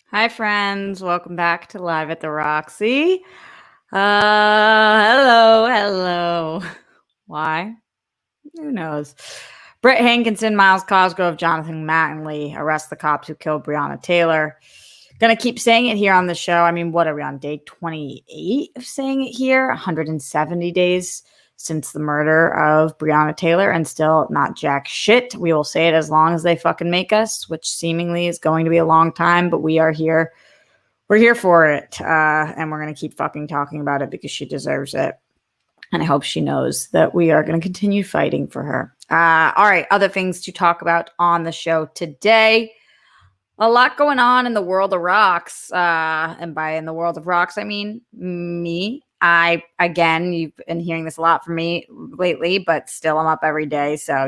Hi, friends. Welcome back to Live at the Roxy. Hello. Why? Who knows? Britt Hankinson, Miles Cosgrove, Jonathan Mattingly arrest the cops who killed Breonna Taylor. Gonna keep saying it here on the show. I mean, what are we on, day 28 of saying it here? 170 days since the murder of Breonna Taylor, and still not jack shit. We will say it as long as they fucking make us, which seemingly is going to be a long time, but we are here. We're here for it, and we're going to keep fucking talking about it because she deserves it. And I hope she knows that we are going to continue fighting for her. All right, other things to talk about on the show today. A lot going on in the world of rocks. And by in the world of rocks, I mean me. Again, you've been hearing this a lot from me lately, but still I'm up every day. So,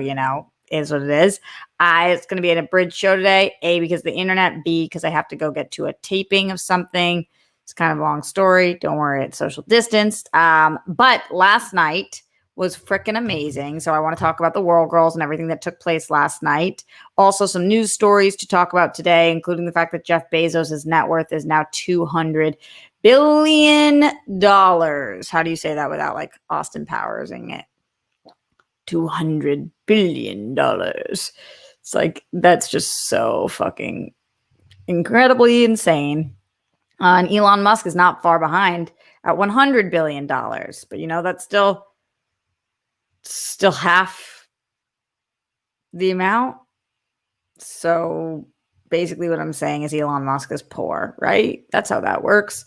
is what it is. It's going to be an abridged show today. A, because of the internet. B, because I have to go get to a taping of something. It's kind of a long story. Don't worry, it's social distanced. But last night was freaking amazing. So I want to talk about the World Girls and everything that took place last night. Also, some news stories to talk about today, including the fact that Jeff Bezos' net worth is now $200 billion. How do you say that without like Austin Powersing it? $200 billion. It's like, that's just so fucking incredibly insane. And Elon Musk is not far behind at $100 billion. But that's still half the amount. So basically what I'm saying is Elon Musk is poor, right? That's how that works.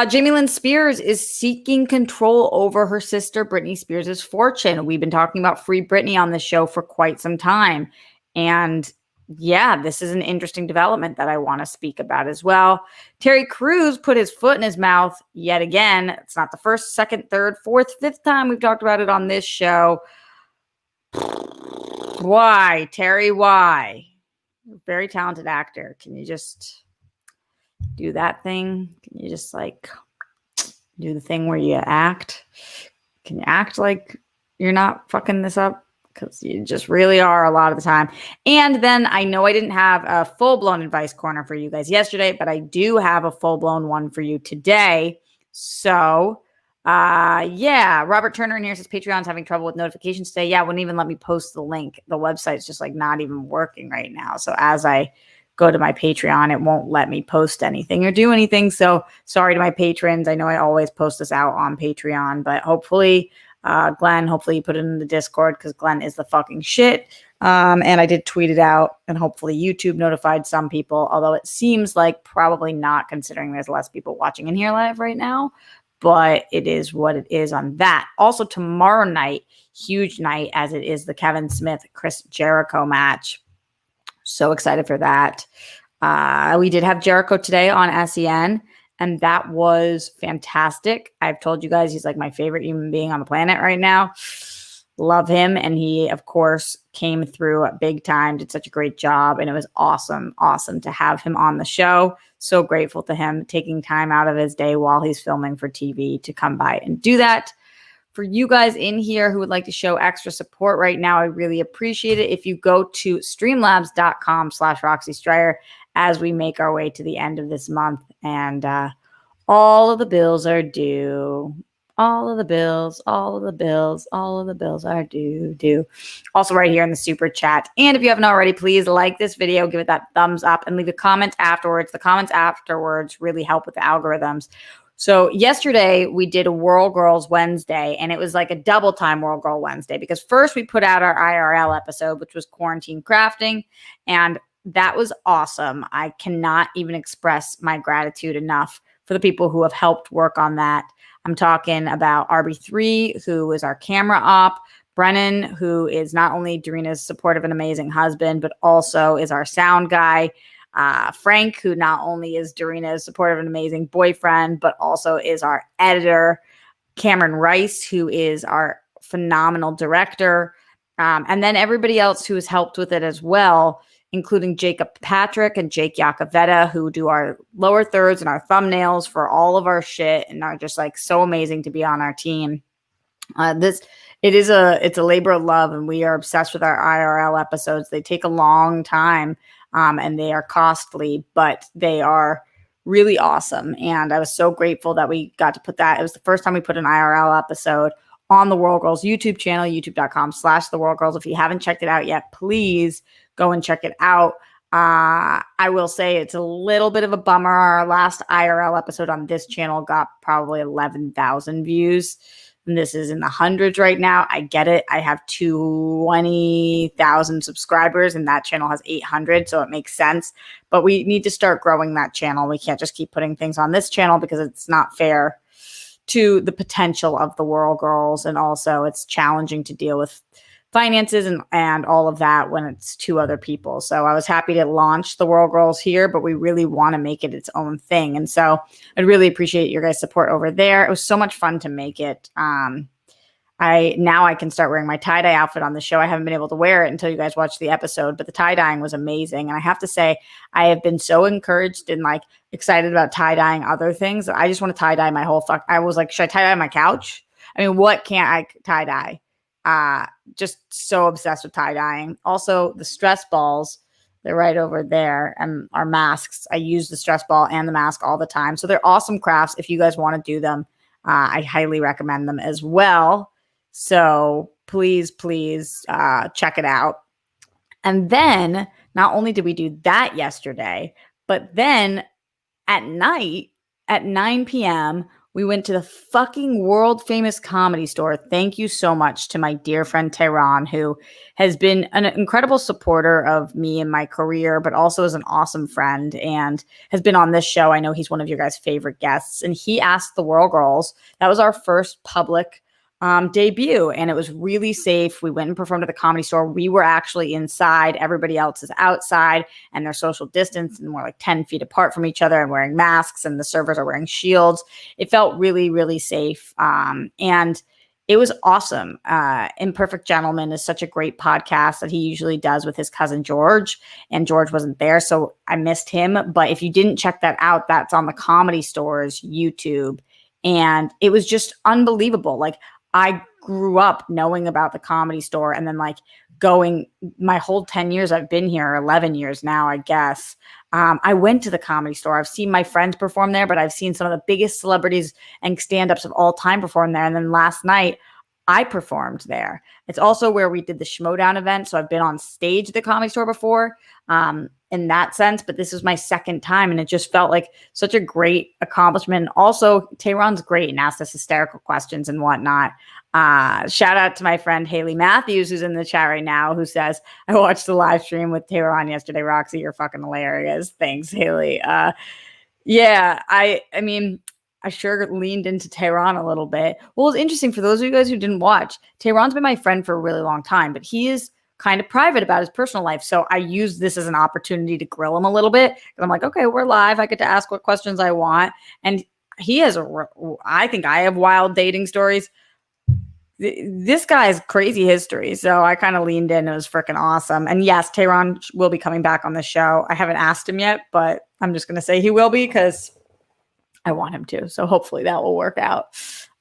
Jamie Lynn Spears is seeking control over her sister Britney Spears' fortune. We've been talking about Free Britney on the show for quite some time. And yeah, this is an interesting development that I want to speak about as well. Terry Crews put his foot in his mouth yet again. It's not the first, second, third, fourth, fifth time we've talked about it on this show. Why, Terry? Why? You're a very talented actor. Can you just do that thing? Can you just do the thing where you act? Can you act like you're not fucking this up? Because you just really are a lot of the time. And then I know I didn't have a full-blown advice corner for you guys yesterday, but I do have a full-blown one for you today. So, Robert Turner in here says Patreon's having trouble with notifications today. Yeah, wouldn't even let me post the link. The website's just not even working right now. So as I go to my Patreon, it won't let me post anything or do anything. So sorry to my patrons. I know I always post this out on Patreon, but hopefully... Glenn, hopefully you put it in the Discord because Glenn is the fucking shit. And I did tweet it out, and hopefully YouTube notified some people, although it seems like probably not, considering there's less people watching in here live right now. But it is what it is on that. Also, tomorrow night, huge night, as it is the Kevin Smith-Chris Jericho match. So excited for that. We did have Jericho today on SEN. And that was fantastic. I've told you guys he's like my favorite human being on the planet right now. Love him. And he, of course, came through big time, did such a great job. And it was awesome to have him on the show. So grateful to him taking time out of his day while he's filming for TV to come by and do that. For you guys in here who would like to show extra support right now, I really appreciate it. If you go to streamlabs.com/Roxy Stryer as we make our way to the end of this month, and all of the bills are due. All of the bills are due. Also right here in the super chat. And if you haven't already, please like this video, give it that thumbs up, and leave a comment afterwards. The comments afterwards really help with the algorithms. So yesterday we did a World Girls Wednesday, and it was like a double time World Girl Wednesday because first we put out our IRL episode, which was quarantine crafting, and that was awesome. I cannot even express my gratitude enough for the people who have helped work on that. I'm talking about RB3, who is our camera op, Brennan, who is not only Doreena's supportive and amazing husband, but also is our sound guy. Frank, who not only is Doreena's supportive and amazing boyfriend, but also is our editor. Cameron Rice, who is our phenomenal director. And then everybody else who has helped with it as well, including Jacob Patrick and Jake Yakavetta, who do our lower thirds and our thumbnails for all of our shit and are just like so amazing to be on our team. It's a labor of love, and we are obsessed with our IRL episodes. They take a long time, and they are costly, but they are really awesome. And I was so grateful that we got to put that. It was the first time we put an IRL episode on the World Girls YouTube channel, youtube.com/The World Girls. If you haven't checked it out yet, please go and check it out. I will say it's a little bit of a bummer. Our last IRL episode on this channel got probably 11,000 views. And this is in the hundreds right now. I get it. I have 20,000 subscribers and that channel has 800. So it makes sense. But we need to start growing that channel. We can't just keep putting things on this channel because it's not fair to the potential of the World Girls. And also it's challenging to deal with finances and all of that when it's two other people. So I was happy to launch the World Girls here, but we really want to make it its own thing. And so I'd really appreciate your guys' support over there. It was so much fun to make it. I can start wearing my tie-dye outfit on the show. I haven't been able to wear it until you guys watch the episode, but the tie-dyeing was amazing. And I have to say, I have been so encouraged and like excited about tie-dyeing other things. I just want to tie-dye my whole I was like, should I tie-dye my couch? I mean, what can't I tie-dye? Just so obsessed with tie-dyeing. Also, the stress balls, they're right over there, and our masks. I use the stress ball and the mask all the time. So they're awesome crafts. If you guys want to do them, I highly recommend them as well. So please check it out. And then not only did we do that yesterday, but then at night at 9 p.m., we went to the fucking world famous Comedy Store. Thank you so much to my dear friend Tehran, who has been an incredible supporter of me and my career, but also is an awesome friend and has been on this show. I know he's one of your guys' favorite guests. And he asked the World Girls. That was our first public debut, and it was really safe. We went and performed at the Comedy Store. We were actually inside. Everybody else is outside, and they're social distance, and we're like 10 feet apart from each other and wearing masks, and the servers are wearing shields. It felt really, really safe. And it was awesome. Imperfect Gentleman is such a great podcast that he usually does with his cousin George, and George wasn't there, so I missed him. But if you didn't check that out, that's on the Comedy Store's YouTube, and it was just unbelievable. Like, I grew up knowing about the Comedy Store, and then like going my whole 10 years I've been here, 11 years now, I guess. I went to the Comedy Store. I've seen my friends perform there, but I've seen some of the biggest celebrities and stand-ups of all time perform there. And then last night I performed there. It's also where we did the Schmodown event. So I've been on stage at the Comedy Store before, in that sense, but this was my second time, and it just felt like such a great accomplishment. Also, Tehran's great and asked us hysterical questions and whatnot. Shout out to my friend Haley Matthews, who's in the chat right now, who says, I watched the live stream with Tehran yesterday. Roxy, you're fucking hilarious. Thanks, Haley. Yeah, I mean, I sure leaned into Tehran a little bit. Well, it's interesting for those of you guys who didn't watch. Tehran's been my friend for a really long time, but he is kind of private about his personal life. So I use this as an opportunity to grill him a little bit. I'm like, okay, we're live. I get to ask what questions I want. And he has I think I have wild dating stories. This guy's crazy history. So I kind of leaned in. It was freaking awesome. And yes, Tehran will be coming back on the show. I haven't asked him yet, but I'm just going to say he will be because I want him to. So hopefully that will work out.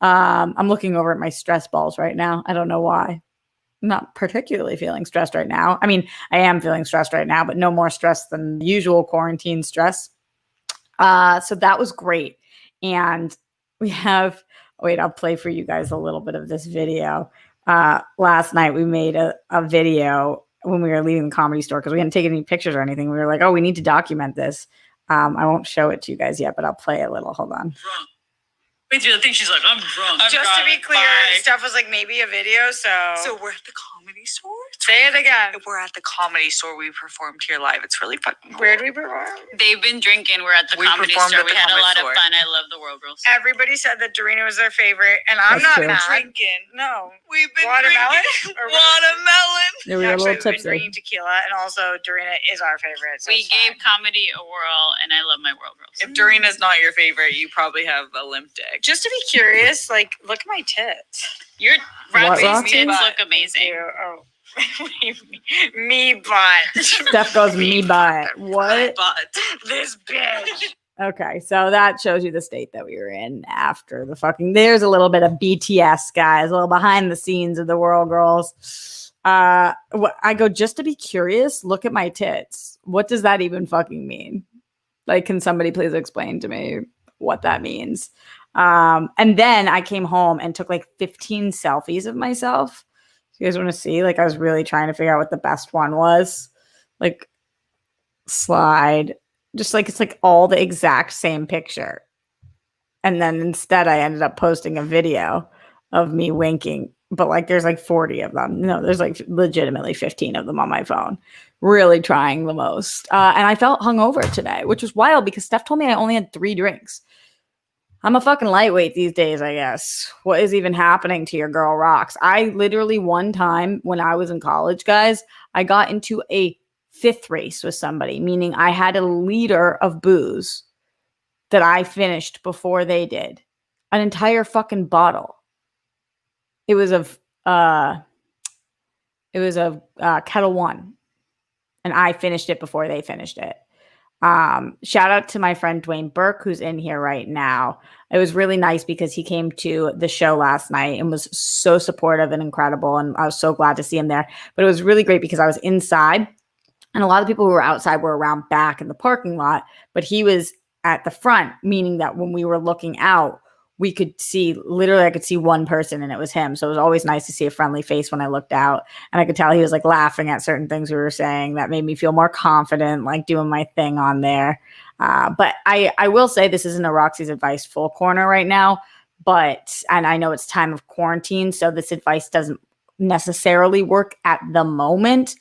I'm looking over at my stress balls right now. I don't know why. I'm not particularly feeling stressed right now. I mean, I am feeling stressed right now, but no more stress than usual quarantine stress. So that was great. And we have, wait, I'll play for you guys a little bit of this video. Last night we made a video when we were leaving the Comedy Store because we hadn't taken any pictures or anything. We were like, oh, we need to document this. I won't show it to you guys yet, but I'll play a little. Hold on. Drunk. Wait, the thing she's like, I'm drunk. Just to be clear, stuff was like maybe a video, So we're at the Comedy Store? Say it again. We're at the Comedy Store. We performed here live. It's really fucking cool. Where did we perform? They've been drinking. We're at the Comedy Store. We had a lot of fun. I love the World Girls. Everybody said that Dorina was their favorite, and I'm not mad. Drinking. No. We've been Watermelon? drinking. Watermelon. Yeah, we got a little tipsy. We've been drinking tequila, and also Dorina is our favorite. So we gave comedy a whirl, and I love my World Girls. If Dorina's not your favorite, you probably have a limp dick. Just to be curious, like, look at my tits. Your Roxy's tits look amazing. Oh. Me butt. Steph goes, me butt. What? Butt. This bitch. Okay, so that shows you the state that we were in after the fucking. There's a little bit of BTS, guys, a little behind the scenes of the World Girls. I go, just to be curious, look at my tits. What does that even fucking mean? Like, can somebody please explain to me what that means? And then I came home and took like 15 selfies of myself. You guys want to see? Like, I was really trying to figure out what the best one was. Like, slide. Just like, it's like all the exact same picture. And then instead I ended up posting a video of me winking. But like, there's like 40 of them. No, there's like legitimately 15 of them on my phone. Really trying the most. And I felt hungover today, which was wild because Steph told me I only had 3 drinks. I'm a fucking lightweight these days, I guess. What is even happening to your girl rocks? I literally one time when I was in college, guys, I got into a 5th race with somebody, meaning I had a liter of booze that I finished before they did. An entire fucking bottle. It was of Kettle One. And I finished it before they finished it. Shout out to my friend Dwayne Burke, who's in here right now. It was really nice because he came to the show last night and was so supportive and incredible. And I was so glad to see him there. But it was really great because I was inside and a lot of people who were outside were around back in the parking lot, but he was at the front, meaning that when we were looking out, we could see, literally I could see one person and it was him. So it was always nice to see a friendly face when I looked out, and I could tell he was like laughing at certain things we were saying that made me feel more confident, like doing my thing on there. But I will say this isn't a Roxy's Advice full corner right now, and I know it's time of quarantine, so this advice doesn't necessarily work at the moment.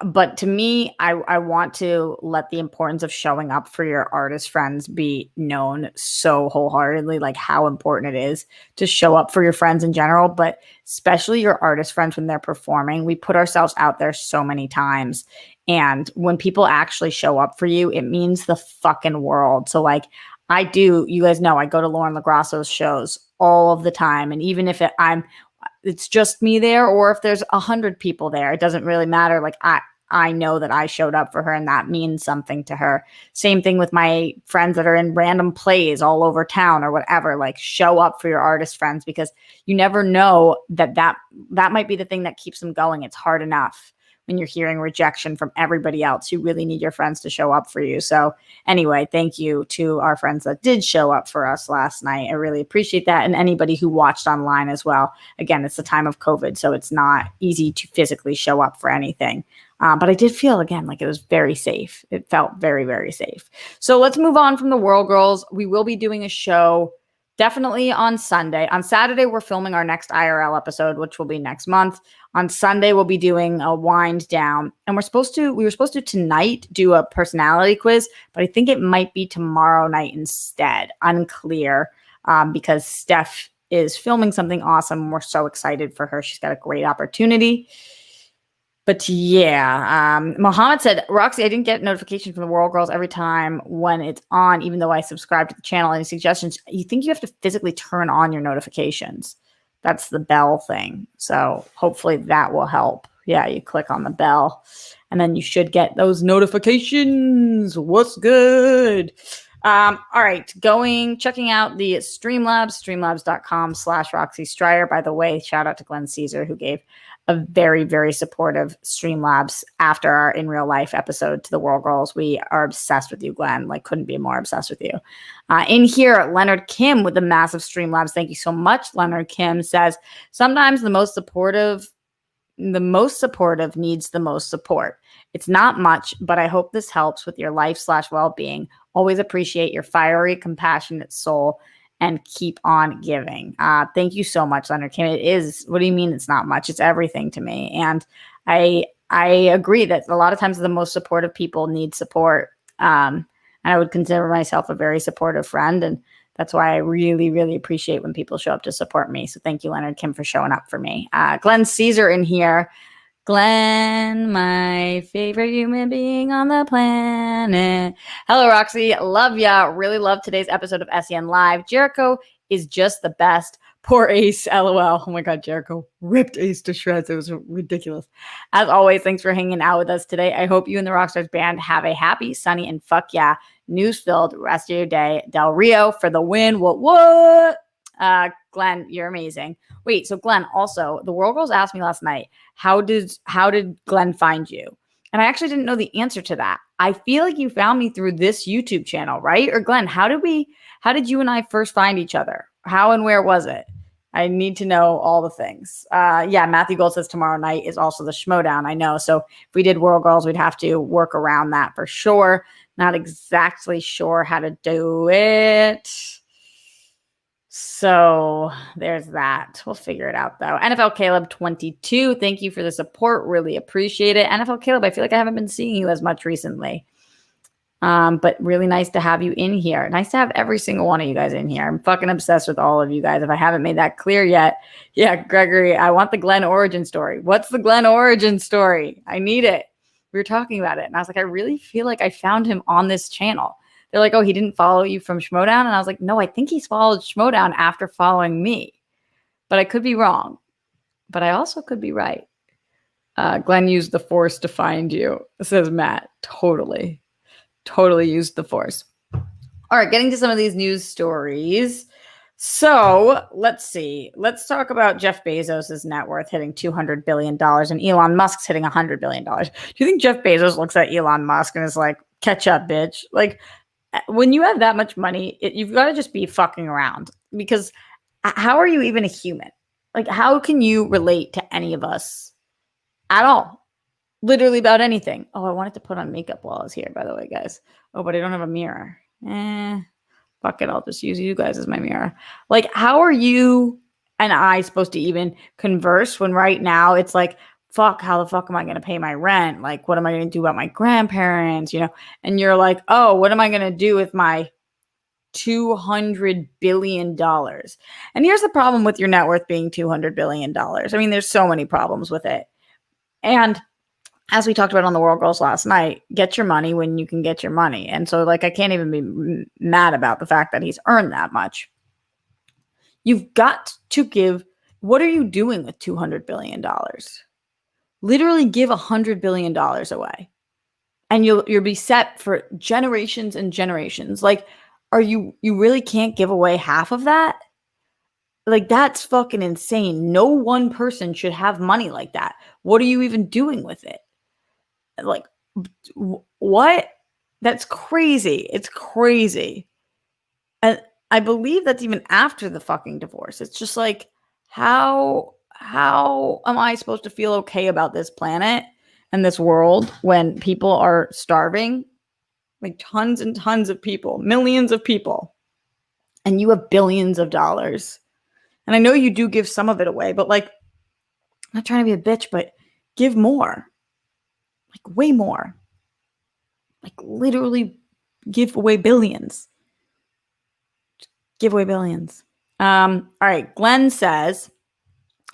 But to me, I want to let the importance of showing up for your artist friends be known so wholeheartedly, like how important it is to show up for your friends in general, but especially your artist friends when they're performing. We put ourselves out there so many times. And when people actually show up for you, it means the fucking world. So like you guys know, I go to Lauren LaGrasso's shows all of the time. And even if it's just me there, or if there's 100 people there, it doesn't really matter. Like I know that I showed up for her and that means something to her. Same thing with my friends that are in random plays all over town or whatever. Like, show up for your artist friends, because you never know that might be the thing that keeps them going. It's hard enough when you're hearing rejection from everybody else. You really need your friends to show up for you. So anyway, thank you to our friends that did show up for us last night. I really appreciate that. And anybody who watched online as well. Again, it's the time of COVID, so it's not easy to physically show up for anything. But I did feel, again, like it was very safe. It felt very, very safe. So let's move on from the World Girls. We will be doing a show definitely on Sunday. On Saturday, we're filming our next IRL episode, which will be next month. On Sunday, we'll be doing a wind down. And we were supposed to tonight do a personality quiz, but I think it might be tomorrow night instead. Unclear, because Steph is filming something awesome. And we're so excited for her. She's got a great opportunity. But yeah, Mohammed said, Roxy, I didn't get notification from the World Girls every time when it's on, even though I subscribed to the channel. Any suggestions? You think you have to physically turn on your notifications? That's the bell thing. So hopefully that will help. Yeah, you click on the bell and then you should get those notifications. What's good? All right, checking out the Streamlabs, streamlabs.com/Roxy Stryer. By the way, shout out to Glenn Caesar, who gave a very, very supportive Streamlabs after our In Real Life episode to the World Girls. We are obsessed with you, Glenn. Like, couldn't be more obsessed with you. In here, Leonard Kim with the massive Streamlabs. Thank you so much. Leonard Kim says, sometimes the most supportive needs the most support. It's not much, but I hope this helps with your life/well-being. Always appreciate your fiery, compassionate soul and keep on giving. Thank you so much, Leonard Kim. It is, what do you mean it's not much? It's everything to me. And I agree that a lot of times the most supportive people need support. And I would consider myself a very supportive friend. And that's why I really, really appreciate when people show up to support me. So thank you, Leonard Kim, for showing up for me. Glenn Caesar in here. Glenn, my favorite human being on the planet. Hello, Roxy. Love ya. Really love today's episode of SEN Live. Jericho is just the best. Poor Ace, LOL. Oh my God, Jericho ripped Ace to shreds. It was ridiculous. As always, thanks for hanging out with us today. I hope you and the Rockstars band have a happy, sunny, and fuck yeah, news-filled rest of your day. Del Rio for the win. What? Glenn, you're amazing. Wait, so Glenn, also, the World Girls asked me last night, how did Glenn find you? And I actually didn't know the answer to that. I feel like you found me through this YouTube channel, right? Or Glenn, how did you and I first find each other? How and where was it? I need to know all the things. Yeah, Matthew Gold says tomorrow night is also the Schmodown. I know. So if we did World Girls, we'd have to work around that for sure. Not exactly sure how to do it. So there's that. We'll figure it out though. NFL Caleb 22. Thank you for the support. Really appreciate it. NFL Caleb, I feel like I haven't been seeing you as much recently. But really nice to have you in here. Nice to have every single one of you guys in here. I'm fucking obsessed with all of you guys. If I haven't made that clear yet. Yeah, Gregory, I want the Glenn origin story. What's the Glenn origin story? I need it. We were talking about it. And I was like, I really feel like I found him on this channel. They're like, oh, he didn't follow you from Schmodown? And I was like, no, I think he's followed Schmodown after following me. But I could be wrong. But I also could be right. Glenn used the Force to find you, says Matt. Totally used the Force. All right, getting to some of these news stories. So let's see. Let's talk about Jeff Bezos' net worth hitting $200 billion and Elon Musk's hitting $100 billion. Do you think Jeff Bezos looks at Elon Musk and is like, catch up, bitch? Like, when you have that much money, you've got to just be fucking around, because how are you even a human? Like, how can you relate to any of us at all? Literally about anything. Oh, I wanted to put on makeup while I was here, by the way, guys. Oh, but I don't have a mirror. Fuck it. I'll just use you guys as my mirror. Like, how are you and I supposed to even converse when right now it's like, fuck, how the fuck am I going to pay my rent? Like, what am I going to do about my grandparents? You know, and you're like, oh, what am I going to do with my $200 billion? And here's the problem with your net worth being $200 billion. I mean, there's so many problems with it. And as we talked about on the World Girls last night, get your money when you can get your money. And so, like, I can't even be mad about the fact that he's earned that much. You've got to give. What are you doing with $200 billion? Literally give $100 billion away. And you'll be set for generations and generations. Like, you really can't give away half of that? Like, that's fucking insane. No one person should have money like that. What are you even doing with it? Like, what? That's crazy. It's crazy. And I believe that's even after the fucking divorce. It's just like, how am I supposed to feel okay about this planet and this world when people are starving? Like, tons and tons of people, millions of people, and you have billions of dollars. And I know you do give some of it away, but like, I'm not trying to be a bitch, but give more. Like, way more. Like, literally give away billions. Give away billions. All right. Glenn says,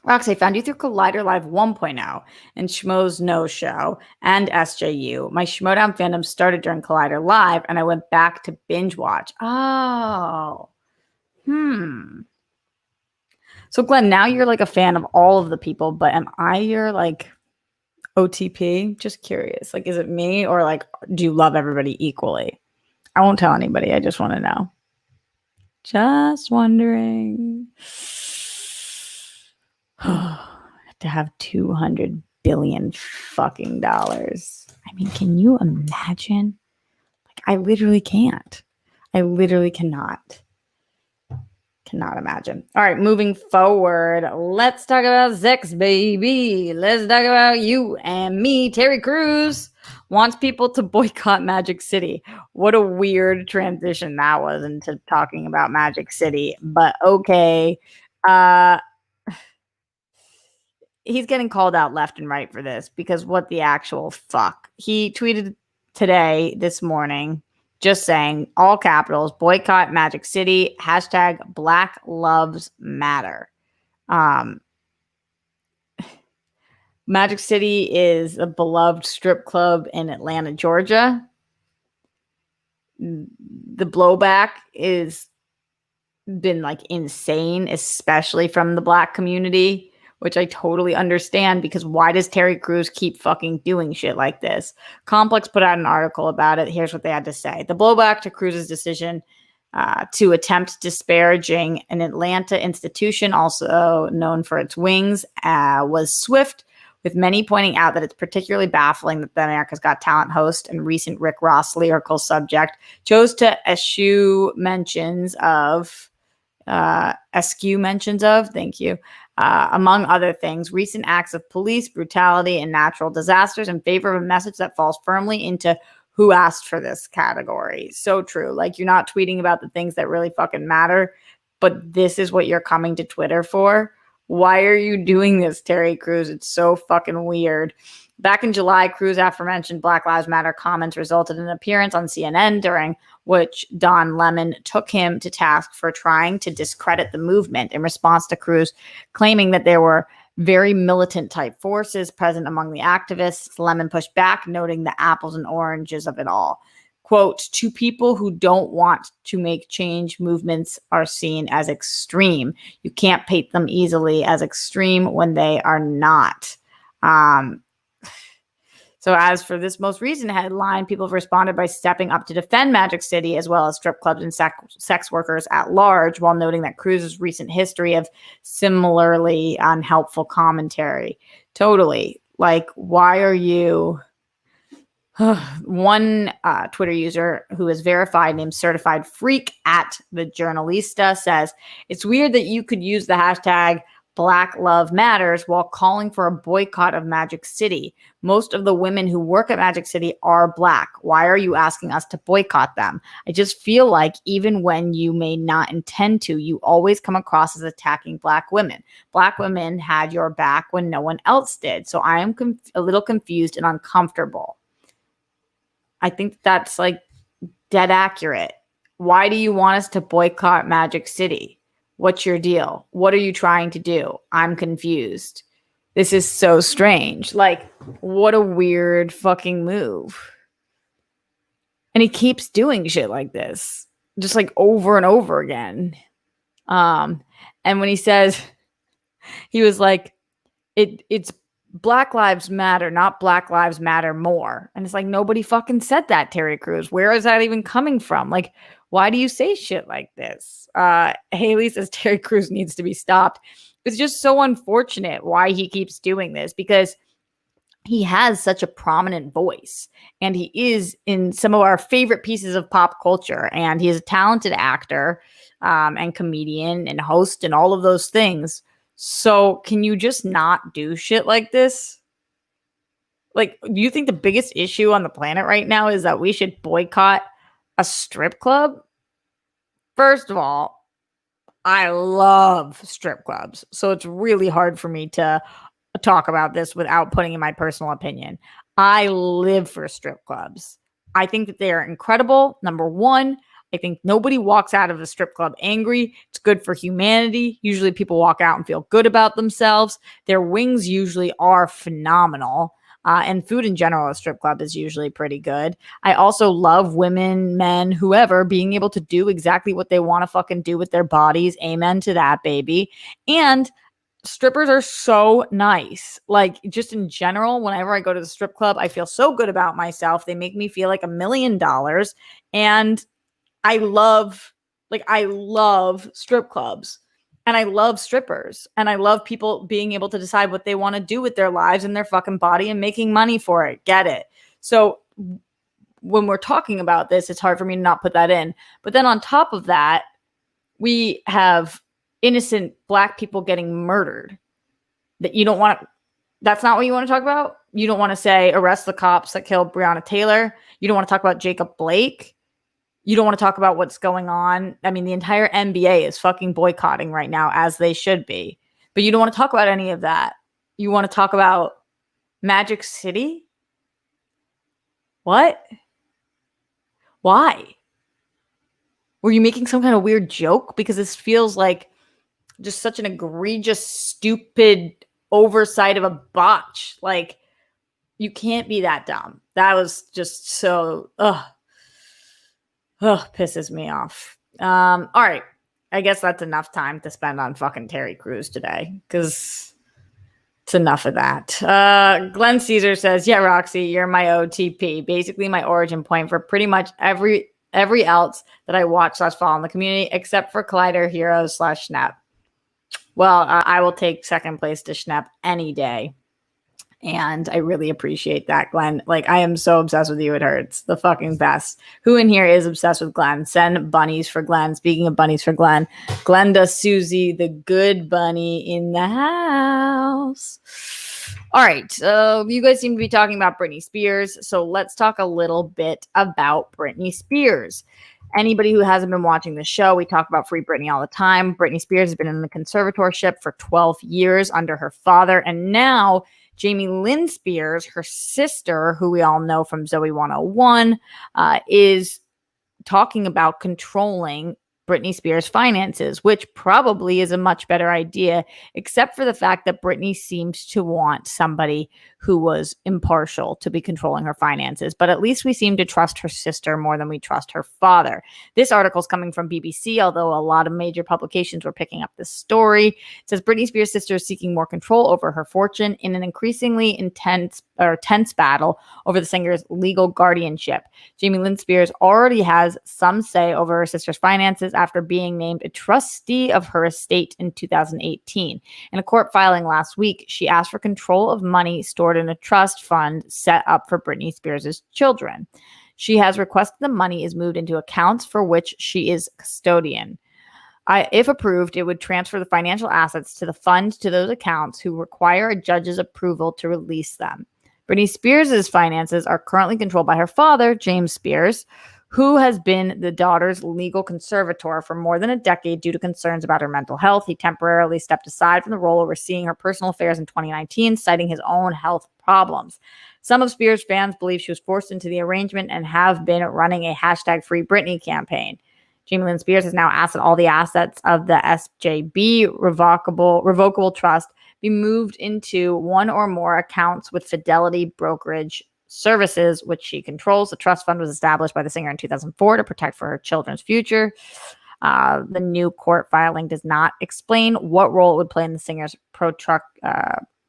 Rox, I found you through Collider Live 1.0 and Schmo's No Show and SJU. My Schmodown fandom started during Collider Live, and I went back to binge watch. Oh. So, Glenn, now you're like a fan of all of the people, but am I your like OTP? Just curious. Like, is it me, or like, do you love everybody equally? I won't tell anybody. I just want to know. Just wondering. To have $200 billion fucking dollars. I mean, can you imagine? Like, I literally can't. I literally cannot imagine. All right, moving forward. Let's talk about sex, baby. Let's talk about you and me. Terry Crews wants people to boycott Magic City. What a weird transition that was into talking about Magic City. But okay. He's getting called out left and right for this, because what the actual fuck? He tweeted this morning, just saying, all capitals, boycott Magic City, hashtag Black Lives Matter. Magic City is a beloved strip club in Atlanta, Georgia. The blowback is been like insane, especially from the Black community, which I totally understand, because why does Terry Crews keep fucking doing shit like this? Complex put out an article about it. Here's what they had to say. The blowback to Crews's decision to attempt disparaging an Atlanta institution, also known for its wings, was swift, with many pointing out that it's particularly baffling that the America's Got Talent host and recent Rick Ross lyrical subject chose to eschew mentions of, thank you, among other things, recent acts of police brutality and natural disasters in favor of a message that falls firmly into who asked for this category. So true. Like, you're not tweeting about the things that really fucking matter, but this is what you're coming to Twitter for. Why are you doing this, Terry Crews? It's so fucking weird. Back in July, Crews' aforementioned Black Lives Matter comments resulted in an appearance on CNN, during which Don Lemon took him to task for trying to discredit the movement in response to Crews claiming that there were very militant type forces present among the activists. Lemon pushed back, noting the apples and oranges of it all. Quote, to people who don't want to make change, movements are seen as extreme. You can't paint them easily as extreme when they are not. So as for this most recent headline, people have responded by stepping up to defend Magic City, as well as strip clubs and sex workers at large, while noting that Crews's recent history of similarly unhelpful commentary. Totally. Like, why are you... One Twitter user who is verified, named Certified Freak at the Journalista, says, it's weird that you could use the hashtag Black Love Matters while calling for a boycott of Magic City. Most of the women who work at Magic City are Black. Why are you asking us to boycott them? I just feel like even when you may not intend to, you always come across as attacking Black women. Black women had your back when no one else did. So I am a little confused and uncomfortable. I think that's like dead accurate. Why do you want us to boycott Magic City? What's your deal? What are you trying to do? I'm confused. This is so strange. Like, what a weird fucking move. And he keeps doing shit like this, just like over and over again. And when he says, he was like, it's Black Lives Matter, not Black Lives Matter more. And it's like, nobody fucking said that, Terry Crews. Where is that even coming from? Like, why do you say shit like this? Haley says Terry Crews needs to be stopped. It's just so unfortunate why he keeps doing this, because he has such a prominent voice and he is in some of our favorite pieces of pop culture, and he is a talented actor and comedian and host and all of those things. So can you just not do shit like this? Like, do you think the biggest issue on the planet right now is that we should boycott a strip club? First of all, I love strip clubs, so it's really hard for me to talk about this without putting in my personal opinion. I live for strip clubs. I think that they are incredible. Number one, I think nobody walks out of a strip club angry. It's good for humanity. Usually people walk out and feel good about themselves. Their wings usually are phenomenal. And food in general at a strip club is usually pretty good. I also love women, men, whoever, being able to do exactly what they want to fucking do with their bodies. Amen to that, baby. And strippers are so nice. Like, just in general, whenever I go to the strip club, I feel so good about myself. They make me feel like $1 million. And I love strip clubs, and I love strippers, and I love people being able to decide what they want to do with their lives and their fucking body and making money for it. Get it? So when we're talking about this, it's hard for me to not put that in. But then on top of that, we have innocent Black people getting murdered. That you don't want to, that's not what you want to talk about? You don't want to say arrest the cops that killed Breonna Taylor. You don't want to talk about Jacob Blake. You don't want to talk about what's going on. I mean, the entire NBA is fucking boycotting right now, as they should be. But you don't want to talk about any of that. You want to talk about Magic City? What? Why? Were you making some kind of weird joke? Because this feels like just such an egregious, stupid oversight of a botch. Like, you can't be that dumb. That was just so, pisses me off. All right. I guess that's enough time to spend on fucking Terry Crews today, because it's enough of that. Glenn Caesar says, yeah, Roxy, you're my OTP. Basically my origin point for pretty much every else that I watch / follow in the community, except for Collider Heroes / Schnepp. Well, I will take second place to Schnepp any day. And I really appreciate that, Glenn. Like, I am so obsessed with you. It hurts. The fucking best. Who in here is obsessed with Glenn? Send bunnies for Glenn. Speaking of bunnies for Glenn, Glenda Susie, the good bunny in the house. All right. So you guys seem to be talking about Britney Spears. So let's talk a little bit about Britney Spears. Anybody who hasn't been watching the show, we talk about Free Britney all the time. Britney Spears has been in the conservatorship for 12 years under her father. And now Jamie Lynn Spears, her sister, who we all know from Zoe 101, is talking about controlling Britney Spears' finances, which probably is a much better idea, except for the fact that Britney seems to want somebody who was impartial to be controlling her finances. But at least we seem to trust her sister more than we trust her father. This article is coming from BBC, although a lot of major publications were picking up this story. It says Britney Spears' sister is seeking more control over her fortune in an increasingly tense battle over the singer's legal guardianship. Jamie Lynn Spears already has some say over her sister's finances after being named a trustee of her estate in 2018. In a court filing last week, she asked for control of money stored in a trust fund set up for Britney Spears' children. She has requested the money is moved into accounts for which she is custodian. If approved, it would transfer the financial assets to the fund to those accounts who require a judge's approval to release them. Britney Spears' finances are currently controlled by her father, James Spears, who has been the daughter's legal conservator for more than a decade due to concerns about her mental health. He temporarily stepped aside from the role overseeing her personal affairs in 2019, citing his own health problems. Some of Spears' fans believe she was forced into the arrangement and have been running a #Free Britney campaign. Jamie Lynn Spears has now asked that all the assets of the SJB revocable trust be moved into one or more accounts with Fidelity Brokerage Services, which she controls. The trust fund was established by the singer in 2004 to protect for her children's future. The new court filing does not explain what role it would play in the singer's protracted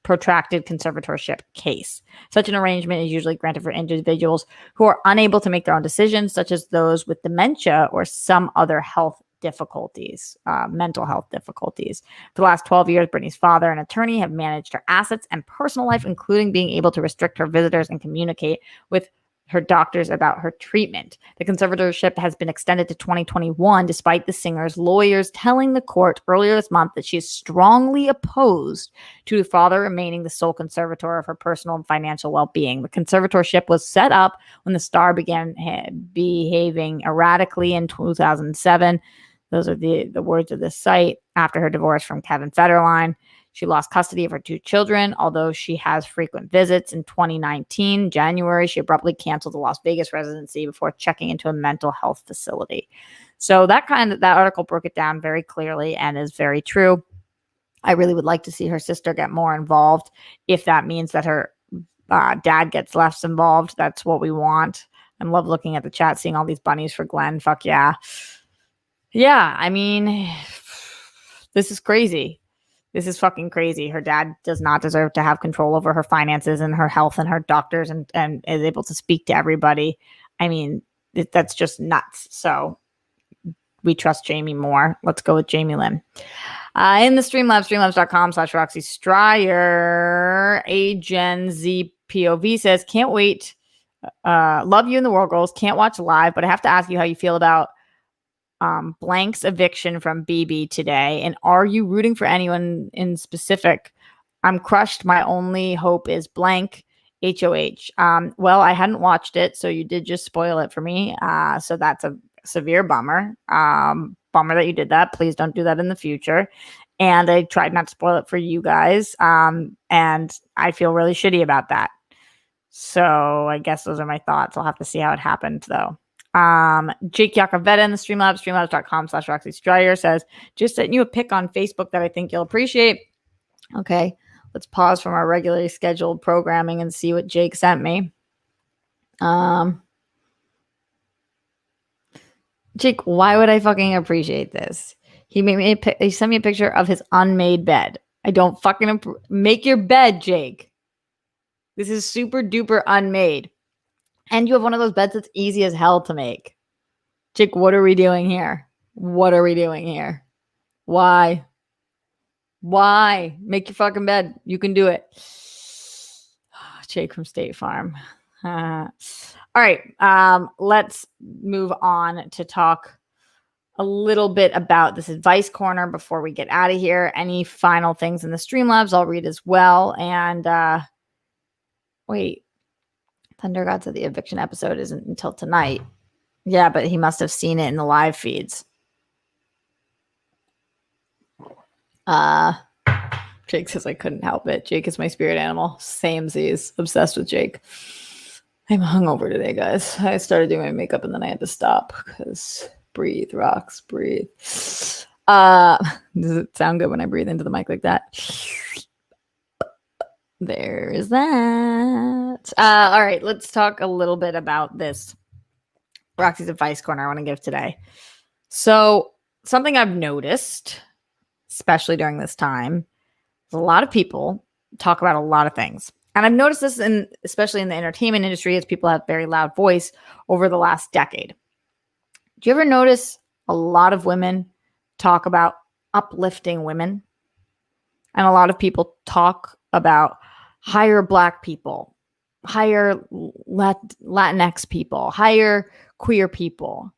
conservatorship case. Such an arrangement is usually granted for individuals who are unable to make their own decisions, such as those with dementia or some other health difficulties, mental health difficulties. For the last 12 years, Britney's father and attorney have managed her assets and personal life, including being able to restrict her visitors and communicate with her doctors about her treatment. The conservatorship has been extended to 2021, despite the singer's lawyers telling the court earlier this month that she is strongly opposed to the father remaining the sole conservator of her personal and financial well-being. The conservatorship was set up when the star began behaving erratically in 2007. Those are the words of this site. After her divorce from Kevin Federline, she lost custody of her 2 children, although she has frequent visits. In 2019, January, she abruptly canceled the Las Vegas residency before checking into a mental health facility. So that article broke it down very clearly and is very true. I really would like to see her sister get more involved. If that means that her dad gets less involved, that's what we want. I love looking at the chat, seeing all these bunnies for Glenn. Fuck yeah. Yeah, I mean, this is crazy. This is fucking crazy. Her dad does not deserve to have control over her finances and her health and her doctors and is able to speak to everybody. I mean, that's just nuts. So we trust Jamie more. Let's go with Jamie Lynn. In the Streamlabs, streamlabs.com/Roxy Stryer, AGenZPOV says, can't wait. Love you in the World Girls. Can't watch live, but I have to ask you how you feel about Blank's eviction from BB today. And are you rooting for anyone in specific? I'm crushed. My only hope is Blank. HOH. Well, I hadn't watched it, so you did just spoil it for me. So that's a severe bummer. Bummer that you did that. Please don't do that in the future. And I tried not to spoil it for you guys. And I feel really shitty about that. So I guess those are my thoughts. I'll have to see how it happened, though. Jake Yakoveta in the Streamlabs, streamlabs.com/Roxy Stryer says, just sent you a pic on Facebook that I think you'll appreciate. Okay, let's pause from our regularly scheduled programming and see what Jake sent me. Jake, why would I fucking appreciate this? He sent me a picture of his unmade bed. I don't fucking make your bed, Jake. This is super duper unmade. And you have one of those beds that's easy as hell to make. Jake, what are we doing here? What are we doing here? Why? Make your fucking bed. You can do it. Jake from State Farm. All right. Let's move on to talk a little bit about this advice corner before we get out of here. Any final things in the Streamlabs I'll read as well. And wait, Thunder God said the eviction episode isn't until tonight. Yeah, but he must have seen it in the live feeds. Jake says I couldn't help it. Jake is my spirit animal. Samesies. Obsessed with Jake. I'm hungover today, guys. I started doing my makeup and then I had to stop because breathe, rocks, breathe. Does it sound good when I breathe into the mic like that? There's that. All right, let's talk a little bit about this Roxy's Advice Corner I want to give today. So something I've noticed, especially during this time, is a lot of people talk about a lot of things. And I've noticed this especially in the entertainment industry as people have very loud voice over the last decade. Do you ever notice a lot of women talk about uplifting women? And a lot of people talk about hire Black people, hire Latinx people, hire queer people.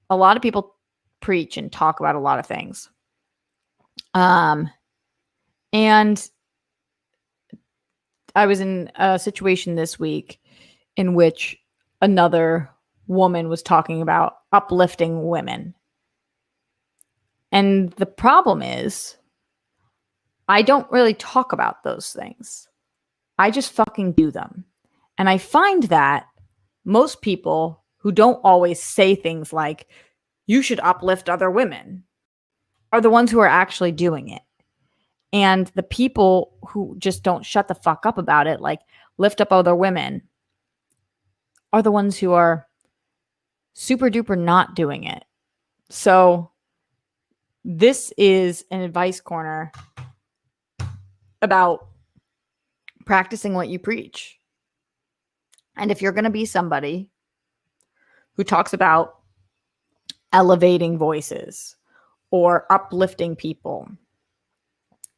A lot of people preach and talk about a lot of things. And I was in a situation this week in which another woman was talking about uplifting women. And the problem is, I don't really talk about those things. I just fucking do them. And I find that most people who don't always say things like, you should uplift other women, are the ones who are actually doing it. And the people who just don't shut the fuck up about it, like lift up other women, are the ones who are super duper not doing it. So this is an advice corner about practicing what you preach. And if you're going to be somebody who talks about elevating voices or uplifting people,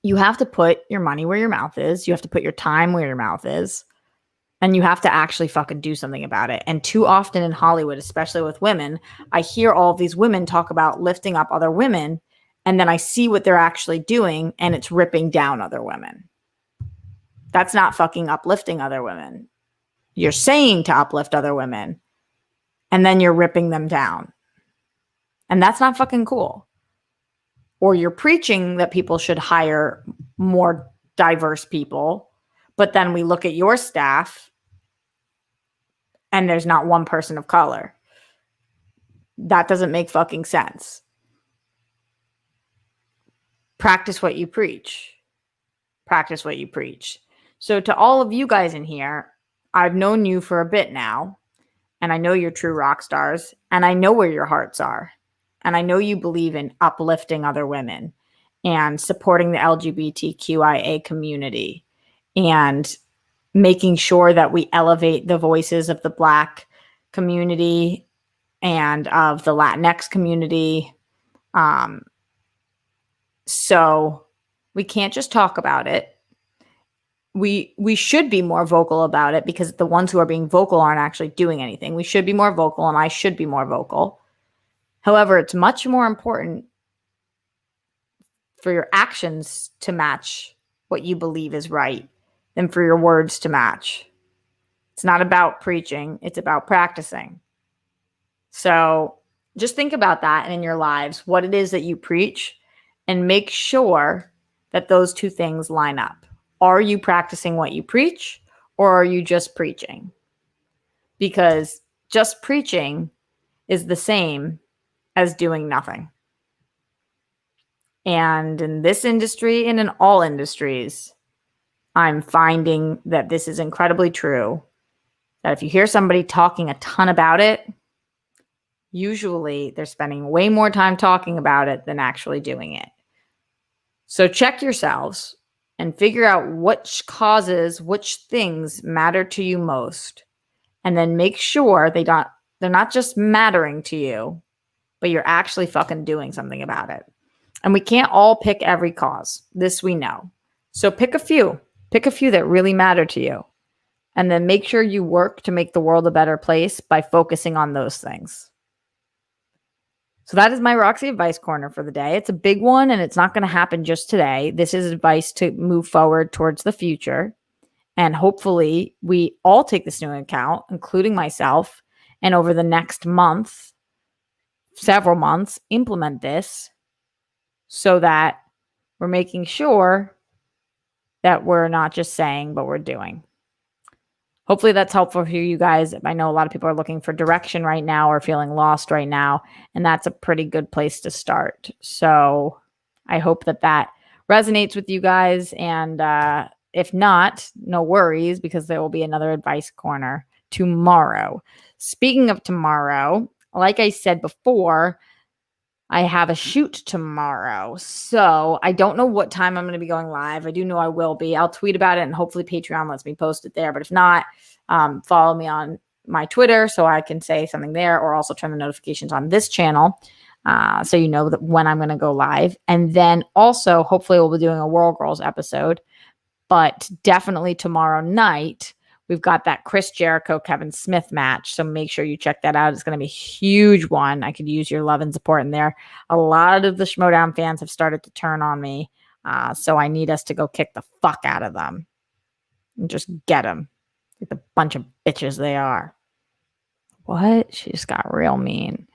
you have to put your money where your mouth is. You have to put your time where your mouth is. And you have to actually fucking do something about it. And too often in Hollywood, especially with women, I hear all of these women talk about lifting up other women. And then I see what they're actually doing and it's ripping down other women. That's not fucking uplifting other women. You're saying to uplift other women and then you're ripping them down. And that's not fucking cool. Or you're preaching that people should hire more diverse people, but then we look at your staff and there's not one person of color. That doesn't make fucking sense. Practice what you preach. Practice what you preach. So to all of you guys in here, I've known you for a bit now, and I know you're true rock stars, and I know where your hearts are. And I know you believe in uplifting other women and supporting the LGBTQIA community and making sure that we elevate the voices of the Black community and of the Latinx community. So we can't just talk about it. We should be more vocal about it because the ones who are being vocal aren't actually doing anything. We should be more vocal, and I should be more vocal. However, it's much more important for your actions to match what you believe is right than for your words to match. It's not about preaching. It's about practicing. So just think about that in your lives, what it is that you preach, and make sure that those two things line up. Are you practicing what you preach, or are you just preaching? Because just preaching is the same as doing nothing. And in this industry and in all industries, I'm finding that this is incredibly true. That if you hear somebody talking a ton about it, usually they're spending way more time talking about it than actually doing it. So check yourselves and figure out which things matter to you most. And then make sure they're not just mattering to you, but you're actually fucking doing something about it. And we can't all pick every cause. This we know. So pick a few. Pick a few that really matter to you. And then make sure you work to make the world a better place by focusing on those things. So that is my Roxy Advice Corner for the day. It's a big one, and it's not going to happen just today. This is advice to move forward towards the future. And hopefully we all take this into account, including myself, and over the next month, several months, implement this so that we're making sure that we're not just saying, but we're doing. Hopefully that's helpful for you guys. I know a lot of people are looking for direction right now or feeling lost right now, and that's a pretty good place to start. So I hope that resonates with you guys. And if not, no worries, because there will be another advice corner tomorrow. Speaking of tomorrow, like I said before, I have a shoot tomorrow. So I don't know what time I'm going to be going live. I do know I will be. I'll tweet about it, and hopefully Patreon lets me post it there. But if not, follow me on my Twitter so I can say something there, or also turn the notifications on this channel so you know that when I'm going to go live. And then also, hopefully we'll be doing a World Girls episode. But definitely tomorrow night, we've got that Chris Jericho, Kevin Smith match. So make sure you check that out. It's going to be a huge one. I could use your love and support in there. A lot of the Schmodown fans have started to turn on me. So I need us to go kick the fuck out of them and just get them like the bunch of bitches they are. What? She just got real mean.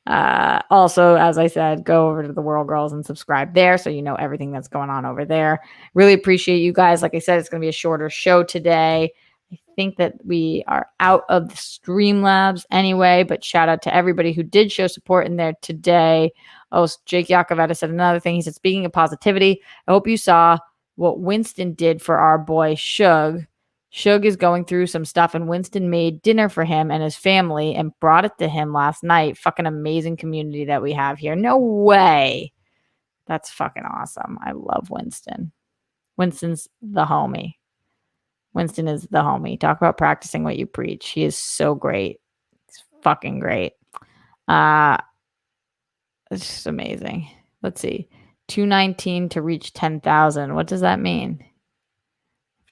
Also, as I said, go over to the World Girls and subscribe there so you know everything that's going on over there. Really appreciate you guys. Like I said, it's going to be a shorter show today. I think that we are out of the Streamlabs anyway, but shout out to everybody who did show support in there today. Oh, Jake Yakoveta said another thing. He said, speaking of positivity, I hope you saw what Winston did for our boy Shug. Shug is going through some stuff, and Winston made dinner for him and his family and brought it to him last night. Fucking amazing community that we have here. No way. That's fucking awesome. I love Winston. Winston's the homie. Winston is the homie. Talk about practicing what you preach. He is so great. He's fucking great. It's just amazing. Let's see. 219 to reach 10,000. What does that mean?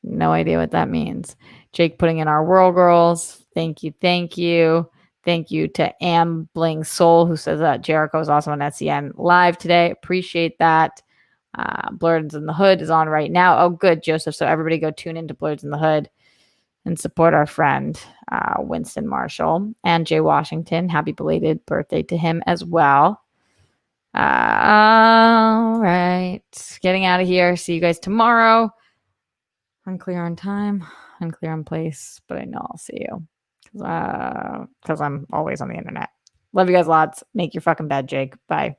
No idea what that means. Jake putting in our World Girls. Thank you. Thank you. Thank you to Ambling Soul, who says that Jericho is also on SCN live today. Appreciate that. Blurs in the Hood is on right now. Oh, good, Joseph. So everybody go tune into Blurs in the Hood and support our friend Winston Marshall and Jay Washington. Happy belated birthday to him as well. All right. Getting out of here. See you guys tomorrow. Unclear on time, unclear on place, but I know I'll see you because I'm always on the internet. Love you guys lots. Make your fucking bed, Jake. Bye.